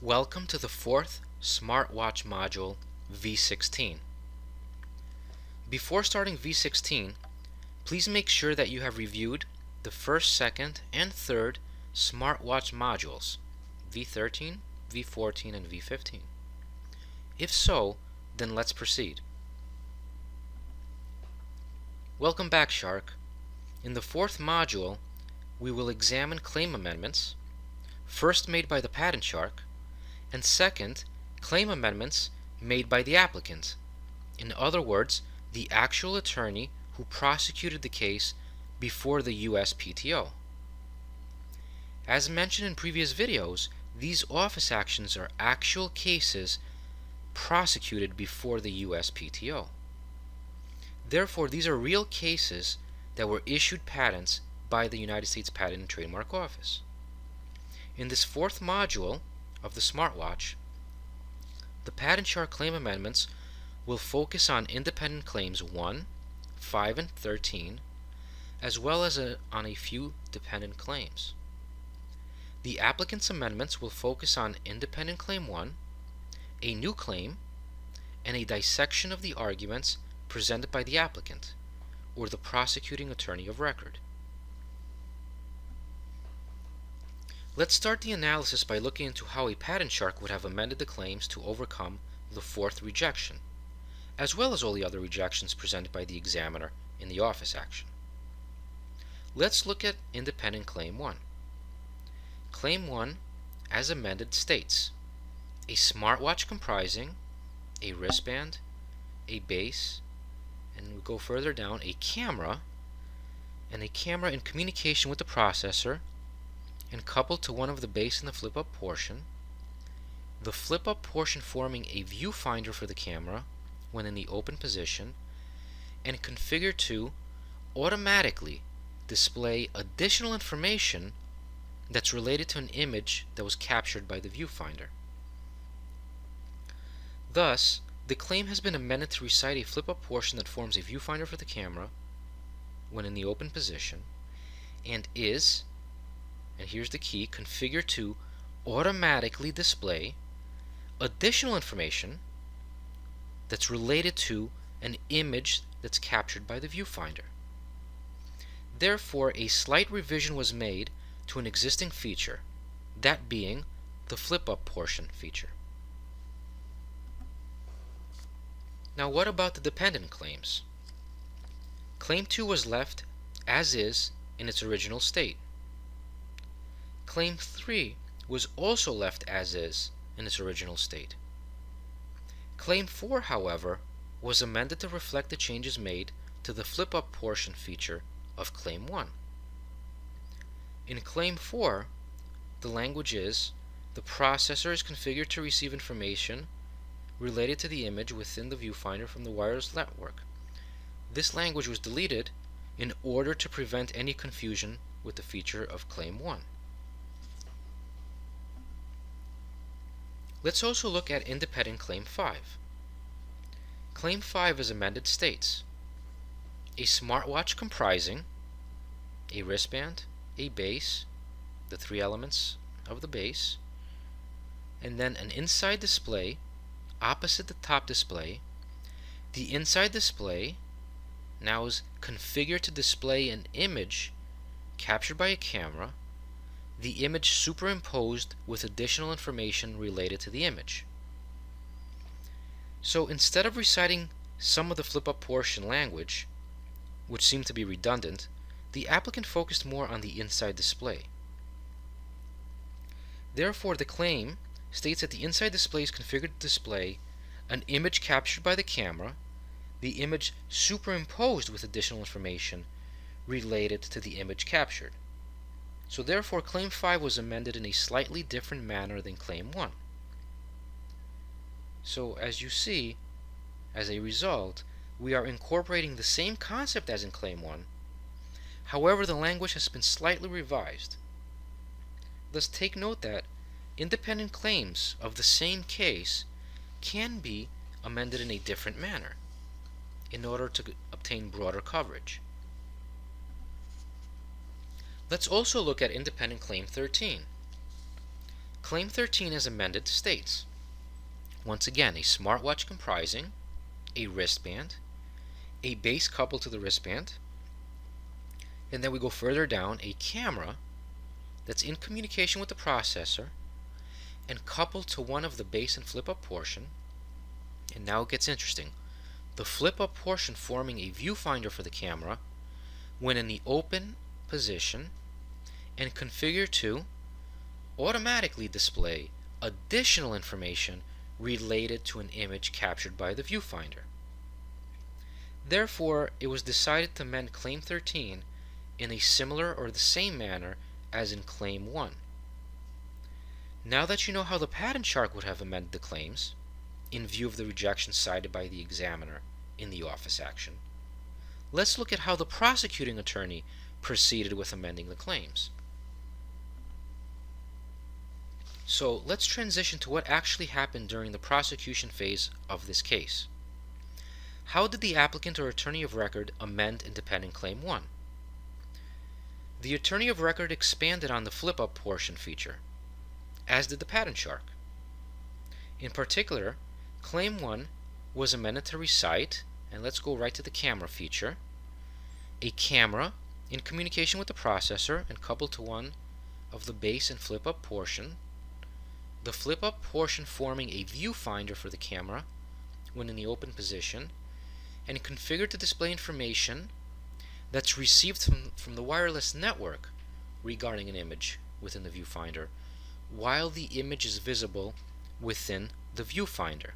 Welcome to the fourth smartwatch module, V16. Before starting V16, please make sure that you have reviewed the first, second, and third smartwatch modules, V13, V14, and V15. If so, then let's proceed. Welcome back, Shark. In the fourth module, we will examine claim amendments, first made by the patent shark, and second, claim amendments made by the applicant. In other words, the actual attorney who prosecuted the case before the USPTO. As mentioned in previous videos, these office actions are actual cases prosecuted before the USPTO. Therefore, these are real cases that were issued patents by the United States Patent and Trademark Office. In this fourth module of the smartwatch, the patent shark claim amendments will focus on independent claims 1, 5, and 13, as well as on a few dependent claims. The applicant's amendments will focus on independent claim 1, a new claim, and a dissection of the arguments presented by the applicant, or the prosecuting attorney of record. Let's start the analysis by looking into how a patent shark would have amended the claims to overcome the fourth rejection, as well as all the other rejections presented by the examiner in the office action. Let's look at independent claim 1. Claim 1, as amended, states a smartwatch comprising a wristband, a base, and we go further down, a camera, and a camera in communication with the processor and coupled to one of the base and the flip-up portion, the flip-up portion forming a viewfinder for the camera when in the open position, and configured to automatically display additional information that's related to an image that was captured by the viewfinder. Thus, the claim has been amended to recite a flip-up portion that forms a viewfinder for the camera when in the open position, and is, and here's the key, configured to automatically display additional information that's related to an image that's captured by the viewfinder. Therefore, a slight revision was made to an existing feature, that being the flip-up portion feature. Now, what about the dependent claims? Claim 2 was left as is in its original state. Claim 3 was also left as is in its original state. Claim 4, however, was amended to reflect the changes made to the flip-up portion feature of Claim 1. In Claim 4, the language is, the processor is configured to receive information related to the image within the viewfinder from the wireless network. This language was deleted in order to prevent any confusion with the feature of Claim 1. Let's also look at independent Claim 5. Claim 5 as amended states a smartwatch comprising a wristband, a base, the three elements of the base, and then an inside display opposite the top display. The inside display now is configured to display an image captured by a camera, the image superimposed with additional information related to the image. So instead of reciting some of the flip-up portion language, which seemed to be redundant, the applicant focused more on the inside display. Therefore, the claim states that the inside display is configured to display an image captured by the camera, the image superimposed with additional information related to the image captured. So therefore, Claim 5 was amended in a slightly different manner than Claim 1. So as you see, as a result, we are incorporating the same concept as in Claim 1. However, the language has been slightly revised. Thus, take note that independent claims of the same case can be amended in a different manner in order to obtain broader coverage. Let's also look at independent claim 13. Claim 13 as amended states, once again, a smartwatch comprising a wristband, a base coupled to the wristband, and then we go further down, a camera that's in communication with the processor and coupled to one of the base and flip-up portion. And now it gets interesting. The flip-up portion forming a viewfinder for the camera when in the open position and configured to automatically display additional information related to an image captured by the viewfinder. Therefore, it was decided to amend Claim 13 in a similar or the same manner as in Claim 1. Now that you know how the patent shark would have amended the claims, in view of the rejection cited by the examiner in the office action, let's look at how the prosecuting attorney proceeded with amending the claims. So let's transition to what actually happened during the prosecution phase of this case. How did the applicant or attorney of record amend independent Claim 1? The attorney of record expanded on the flip-up portion feature, as did the patent shark. In particular, Claim 1 was amended to recite, and let's go right to the camera feature, a camera in communication with the processor and coupled to one of the base and flip-up portion, the flip-up portion forming a viewfinder for the camera when in the open position, and configured to display information that's received from the wireless network regarding an image within the viewfinder, while the image is visible within the viewfinder.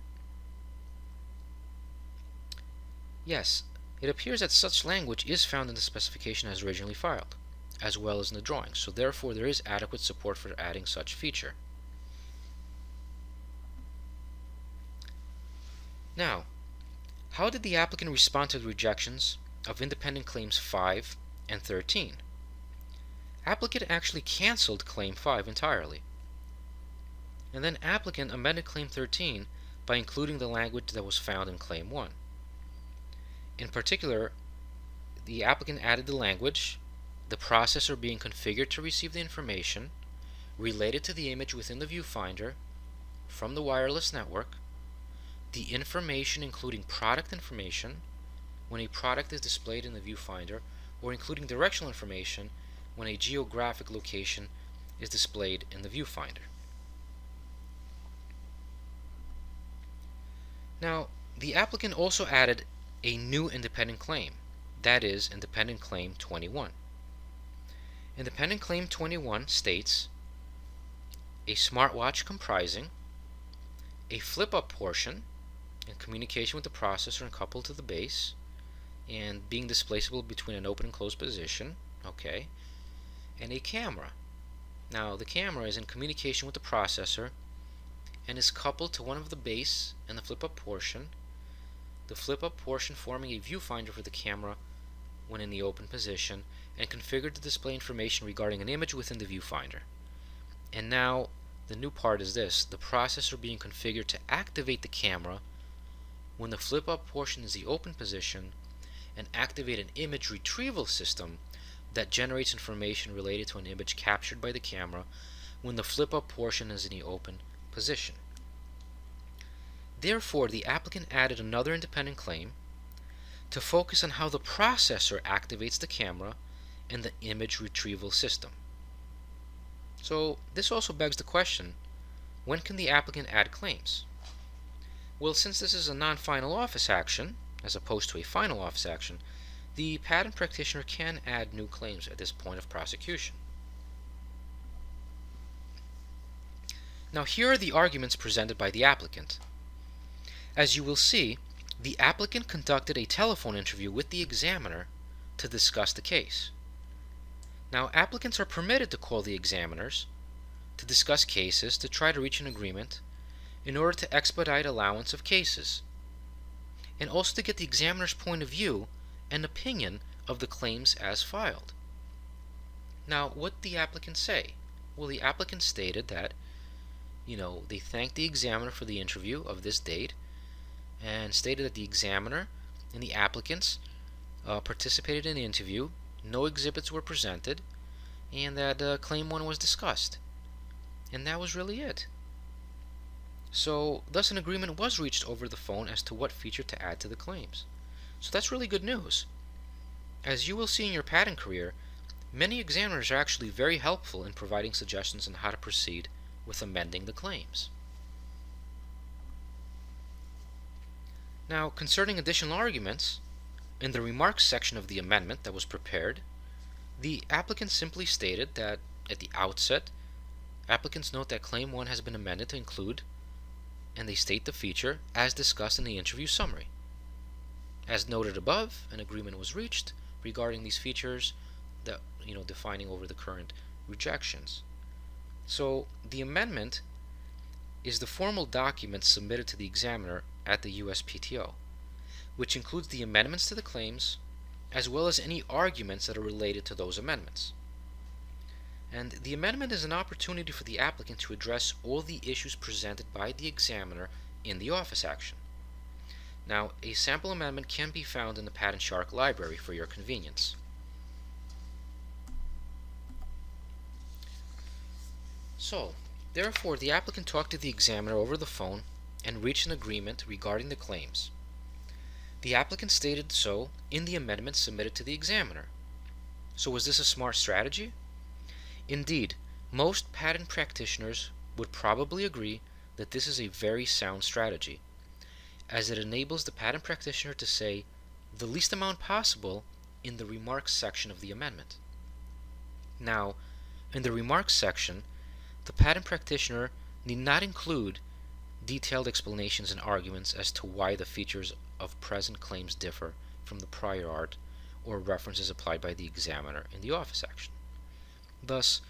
Yes, it appears that such language is found in the specification as originally filed, as well as in the drawings, so therefore there is adequate support for adding such feature. Now, how did the applicant respond to the rejections of independent claims 5 and 13? Applicant actually canceled Claim 5 entirely. And then applicant amended Claim 13 by including the language that was found in Claim 1. In particular, the applicant added the language, the processor being configured to receive the information related to the image within the viewfinder from the wireless network, the information including product information when a product is displayed in the viewfinder, or including directional information when a geographic location is displayed in the viewfinder. Now, the applicant also added a new independent claim, that is, Independent Claim 21. Independent Claim 21 states a smartwatch comprising a flip-up portion in communication with the processor and coupled to the base and being displaceable between an open and closed position, okay, and a camera. Now, the camera is in communication with the processor and is coupled to one of the base and the flip-up portion, the flip-up portion forming a viewfinder for the camera when in the open position and configured to display information regarding an image within the viewfinder. And now the new part is this: the processor being configured to activate the camera when the flip-up portion is the open position and activate an image retrieval system that generates information related to an image captured by the camera when the flip-up portion is in the open position. Therefore, the applicant added another independent claim to focus on how the processor activates the camera and the image retrieval system. So this also begs the question, when can the applicant add claims? Well, since this is a non-final office action, as opposed to a final office action, the patent practitioner can add new claims at this point of prosecution. Now, here are the arguments presented by the applicant. As you will see, the applicant conducted a telephone interview with the examiner to discuss the case. Now, applicants are permitted to call the examiners to discuss cases to try to reach an agreement in order to expedite allowance of cases, and also to get the examiner's point of view and opinion of the claims as filed. Now, what did the applicant say? Well, the applicant stated that, they thanked the examiner for the interview of this date and stated that the examiner and the applicants participated in the interview, no exhibits were presented, and that Claim 1 was discussed. And that was really it. So, thus an agreement was reached over the phone as to what feature to add to the claims. So that's really good news. As you will see in your patent career, many examiners are actually very helpful in providing suggestions on how to proceed with amending the claims. Now, concerning additional arguments, in the remarks section of the amendment that was prepared, the applicant simply stated that at the outset, applicants note that Claim 1 has been amended to include, and they state the feature as discussed in the interview summary. As noted above, an agreement was reached regarding these features that, defining over the current rejections. So the amendment is the formal document submitted to the examiner at the USPTO, which includes the amendments to the claims as well as any arguments that are related to those amendments. And the amendment is an opportunity for the applicant to address all the issues presented by the examiner in the office action. Now, a sample amendment can be found in the Patent Shark library for your convenience. So, therefore, the applicant talked to the examiner over the phone and reached an agreement regarding the claims. The applicant stated so in the amendment submitted to the examiner. So was this a smart strategy? Indeed, most patent practitioners would probably agree that this is a very sound strategy, as it enables the patent practitioner to say the least amount possible in the remarks section of the amendment. Now, in the remarks section, the patent practitioner need not include detailed explanations and arguments as to why the features of present claims differ from the prior art or references applied by the examiner in the office action. Thus,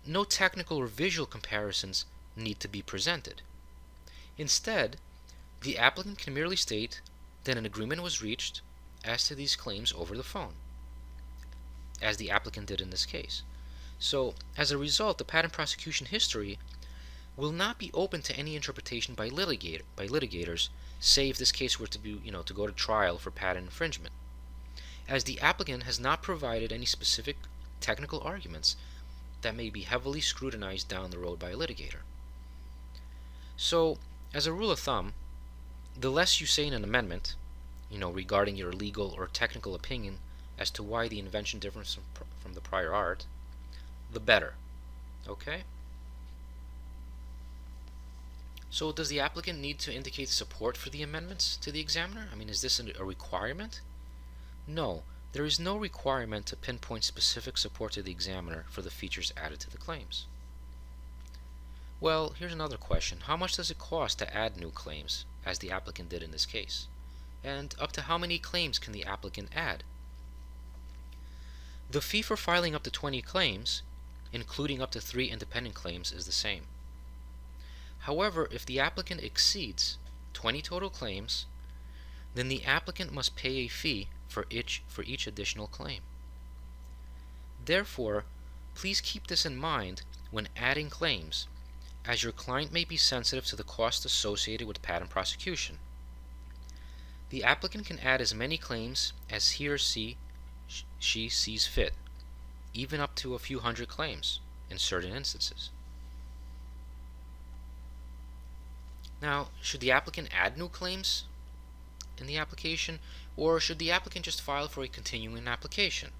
no technical or visual comparisons need to be presented. Instead, the applicant can merely state that an agreement was reached as to these claims over the phone, as the applicant did in this case. So, as a result, the patent prosecution history will not be open to any interpretation by litigators, say if this case were to be, to go to trial for patent infringement, as the applicant has not provided any specific technical arguments that may be heavily scrutinized down the road by a litigator. So, as a rule of thumb, the less you say in an amendment, regarding your legal or technical opinion as to why the invention differs from the prior art, the better. Okay? So does the applicant need to indicate support for the amendments to the examiner? Is this a requirement? No, there is no requirement to pinpoint specific support to the examiner for the features added to the claims. Well, here's another question. How much does it cost to add new claims, as the applicant did in this case? And up to how many claims can the applicant add? The fee for filing up to 20 claims, including up to 3 independent claims, is the same. However, if the applicant exceeds 20 total claims, then the applicant must pay a fee for each additional claim. Therefore, please keep this in mind when adding claims, as your client may be sensitive to the costs associated with patent prosecution. The applicant can add as many claims as he or she sees fit, even up to a few hundred claims in certain instances. Now, should the applicant add new claims in the application, or should the applicant just file for a continuing application?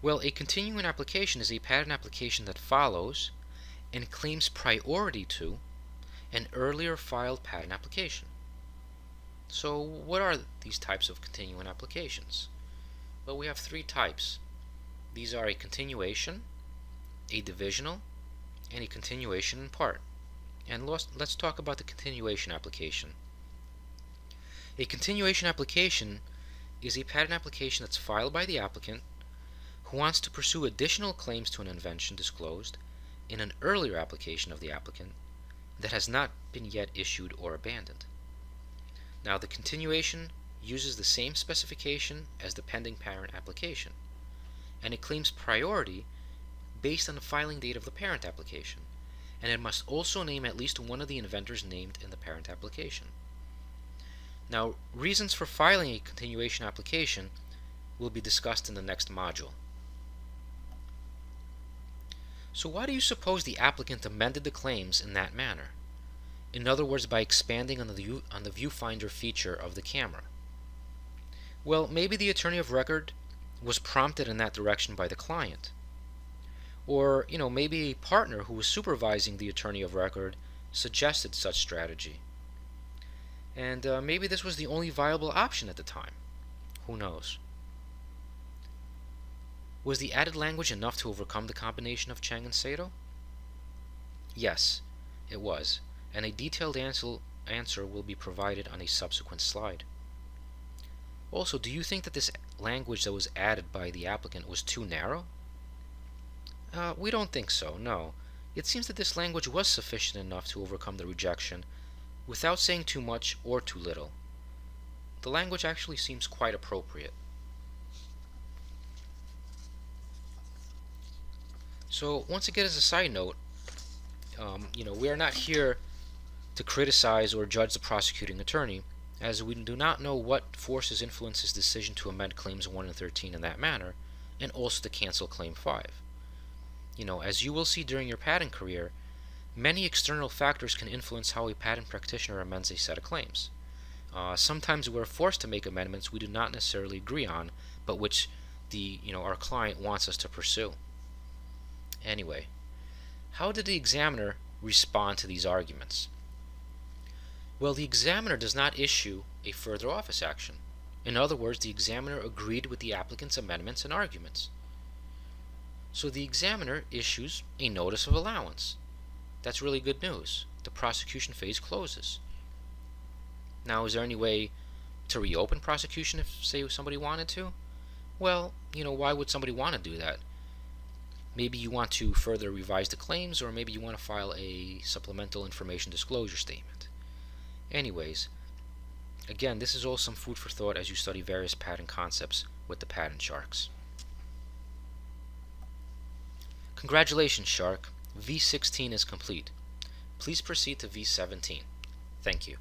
Well, a continuing application is a patent application that follows and claims priority to an earlier filed patent application. So what are these types of continuing applications? Well, we have 3 types. These are a continuation, a divisional, and a continuation in part. And let's talk about the continuation application. A continuation application is a patent application that's filed by the applicant who wants to pursue additional claims to an invention disclosed in an earlier application of the applicant that has not been yet issued or abandoned. Now, the continuation uses the same specification as the pending parent application, and it claims priority based on the filing date of the parent application, and it must also name at least one of the inventors named in the parent application. Now, reasons for filing a continuation application will be discussed in the next module. So why do you suppose the applicant amended the claims in that manner? In other words, by expanding on the viewfinder feature of the camera. Well, maybe the attorney of record was prompted in that direction by the client. Or, maybe a partner who was supervising the attorney of record suggested such strategy. And maybe this was the only viable option at the time. Who knows? Was the added language enough to overcome the combination of Chang and Sato? Yes, it was, and a detailed answer will be provided on a subsequent slide. Also, do you think that this language that was added by the applicant was too narrow? We don't think so, no. It seems that this language was sufficient enough to overcome the rejection without saying too much or too little. The language actually seems quite appropriate. So, once again, as a side note, we are not here to criticize or judge the prosecuting attorney, as we do not know what forces influence his decision to amend claims 1 and 13 in that manner, and also to cancel claim 5. As you will see during your patent career, many external factors can influence how a patent practitioner amends a set of claims. Sometimes we're forced to make amendments we do not necessarily agree on, but which our client wants us to pursue. Anyway, how did the examiner respond to these arguments? Well, the examiner does not issue a further office action. In other words, the examiner agreed with the applicant's amendments and arguments. So the examiner issues a notice of allowance. That's really good news. The prosecution phase closes. Now, is there any way to reopen prosecution if, say, somebody wanted to? Well, why would somebody want to do that? Maybe you want to further revise the claims, or maybe you want to file a supplemental information disclosure statement. Anyways, again, this is all some food for thought as you study various patent concepts with the patent sharks. Congratulations, Shark. V16 is complete. Please proceed to V17. Thank you.